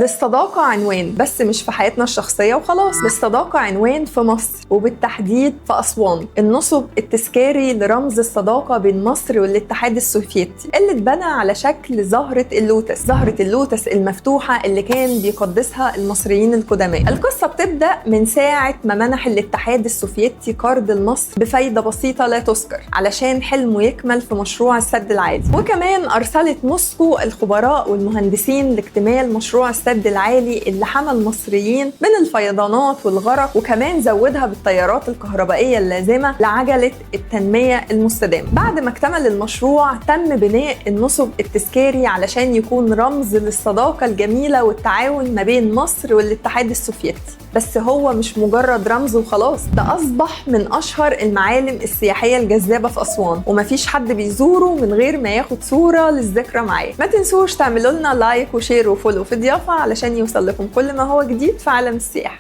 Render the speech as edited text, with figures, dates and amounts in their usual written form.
للصداقة عنوان، بس مش في حياتنا الشخصية وخلاص. للصداقة عنوان في مصر وبالتحديد في أسوان. النصب التذكاري لرمز الصداقة بين مصر والاتحاد السوفيتي اللي اتبنى على شكل زهرة اللوتس، زهرة اللوتس المفتوحة اللي كان بيقدسها المصريين القدماء. القصة بتبدأ من ساعة ما منح الاتحاد السوفيتي قرض لمصر بفايدة بسيطة لا تذكر علشان حلمه يكمل في مشروع السد العالي، وكمان أرسلت موسكو الخبراء والمهندسين لاكتمال مشروع السد العالي اللي حمى المصريين من الفيضانات والغرق، وكمان زودها بالتيارات الكهربائية اللازمة لعجلة التنمية المستدامة. بعد ما اكتمل المشروع تم بناء النصب التذكاري علشان يكون رمز للصداقة الجميلة والتعاون ما بين مصر والاتحاد السوفيتي. بس هو مش مجرد رمز وخلاص، ده أصبح من أشهر المعالم السياحية الجذابة في أسوان، ومفيش حد بيزوره من غير ما ياخد صورة للذكرى معاه. ما تنسوش تعملوا لنا لايك وشير وفولو في ضيافة علشان يوصل لكم كل ما هو جديد في عالم السياحة.